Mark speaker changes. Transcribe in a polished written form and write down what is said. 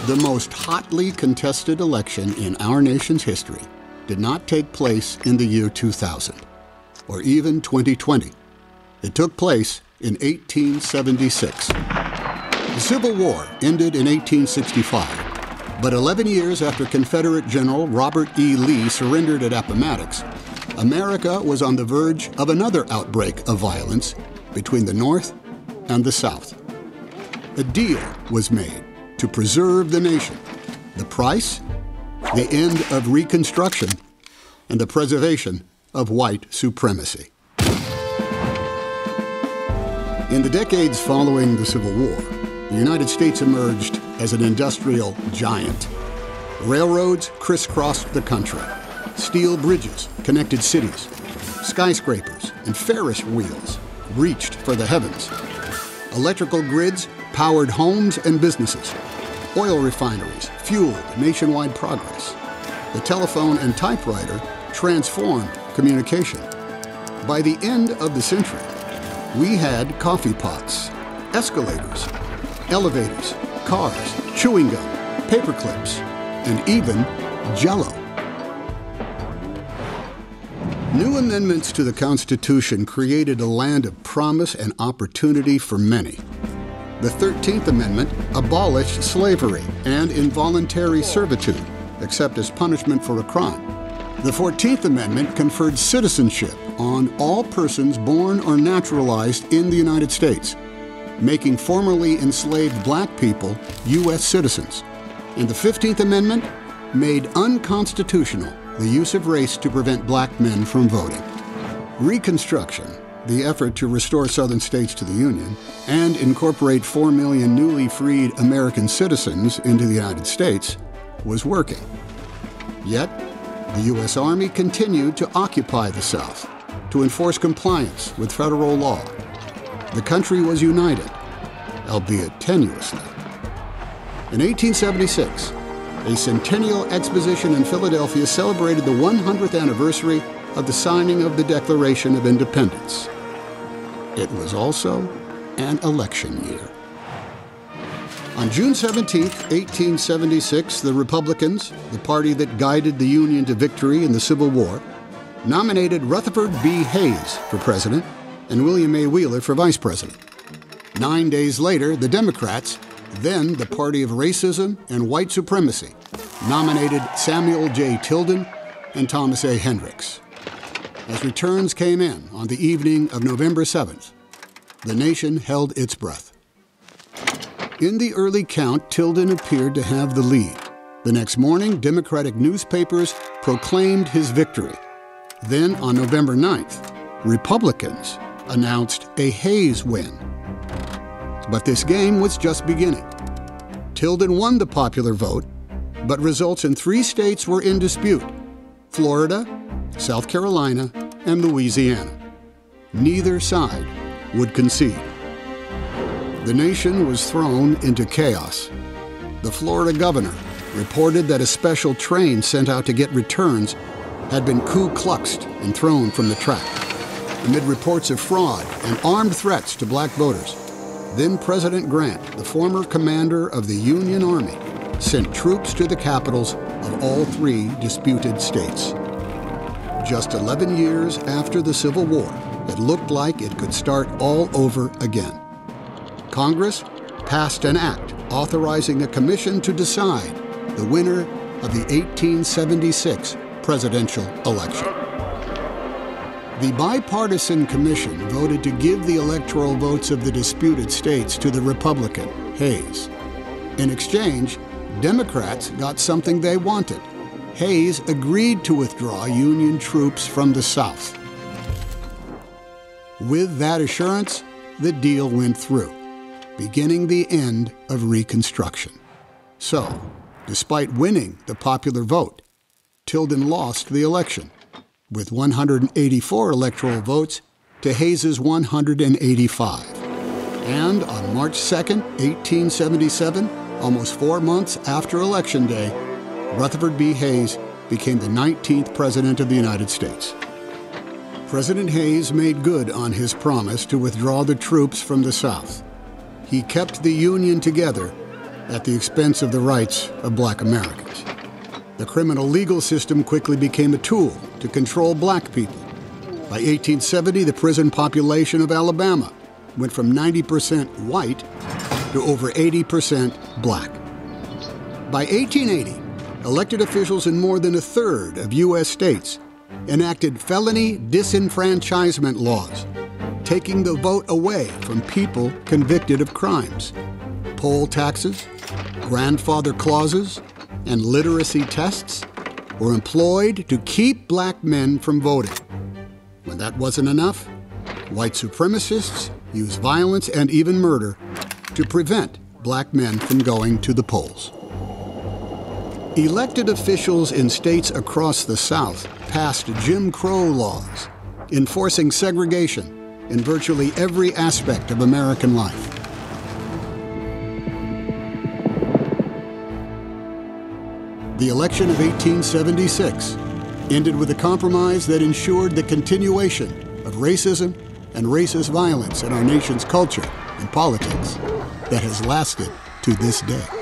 Speaker 1: The most hotly contested election in our nation's history did not take place in the year 2000, or even 2020. It took place in 1876. The Civil War ended in 1865, but 11 years after Confederate General Robert E. Lee surrendered at Appomattox, America was on the verge of another outbreak of violence between the North and the South. A deal was made to preserve the nation. The price? The end of Reconstruction and the preservation of white supremacy. In the decades following the Civil War, the United States emerged as an industrial giant. Railroads crisscrossed the country. Steel bridges connected cities. Skyscrapers and Ferris wheels reached for the heavens. Electrical grids powered homes and businesses. Oil refineries fueled nationwide progress. The telephone and typewriter transformed communication. By the end of the century, we had coffee pots, escalators, elevators, cars, chewing gum, paper clips, and even Jell-O. New amendments to the Constitution created a land of promise and opportunity for many. The 13th Amendment abolished slavery and involuntary servitude, except as punishment for a crime. The 14th Amendment conferred citizenship on all persons born or naturalized in the United States, making formerly enslaved black people U.S. citizens. And the 15th Amendment made unconstitutional the use of race to prevent black men from voting. Reconstruction, the effort to restore Southern states to the Union and incorporate 4 million newly freed American citizens into the United States, was working. Yet, the U.S. Army continued to occupy the South, to enforce compliance with federal law. The country was united, albeit tenuously. In 1876, a centennial exposition in Philadelphia celebrated the 100th anniversary of the signing of the Declaration of Independence. It was also an election year. On June 17, 1876, the Republicans, the party that guided the Union to victory in the Civil War, nominated Rutherford B. Hayes for president and William A. Wheeler for vice president. 9 days later, the Democrats, then the party of racism and white supremacy, nominated Samuel J. Tilden and Thomas A. Hendricks. As returns came in on the evening of November 7th, the nation held its breath. In the early count, Tilden appeared to have the lead. The next morning, Democratic newspapers proclaimed his victory. Then, on November 9th, Republicans announced a Hayes win. But this game was just beginning. Tilden won the popular vote, but results in 3 states were in dispute: Florida, South Carolina, and Louisiana. Neither side would concede. The nation was thrown into chaos. The Florida governor reported that a special train sent out to get returns had been Ku Kluxed and thrown from the track. Amid reports of fraud and armed threats to black voters, then President Grant, the former commander of the Union Army, sent troops to the capitals of all 3 disputed states. Just 11 years after the Civil War, it looked like it could start all over again. Congress passed an act authorizing a commission to decide the winner of the 1876 presidential election. The bipartisan commission voted to give the electoral votes of the disputed states to the Republican, Hayes. In exchange, Democrats got something they wanted. Hayes agreed to withdraw Union troops from the South. With that assurance, the deal went through, beginning the end of Reconstruction. So, despite winning the popular vote, Tilden lost the election, with 184 electoral votes to Hayes's 185. And on March 2, 1877, almost 4 months after Election Day, Rutherford B. Hayes became the 19th President of the United States. President Hayes made good on his promise to withdraw the troops from the South. He kept the Union together at the expense of the rights of black Americans. The criminal legal system quickly became a tool to control black people. By 1870, the prison population of Alabama went from 90% white to over 80% black. By 1880, elected officials in more than a third of U.S. states enacted felony disenfranchisement laws, taking the vote away from people convicted of crimes. Poll taxes, grandfather clauses, and literacy tests were employed to keep black men from voting. When that wasn't enough, white supremacists used violence and even murder to prevent black men from going to the polls. Elected officials in states across the South passed Jim Crow laws, enforcing segregation in virtually every aspect of American life. The election of 1876 ended with a compromise that ensured the continuation of racism and racist violence in our nation's culture and politics that has lasted to this day.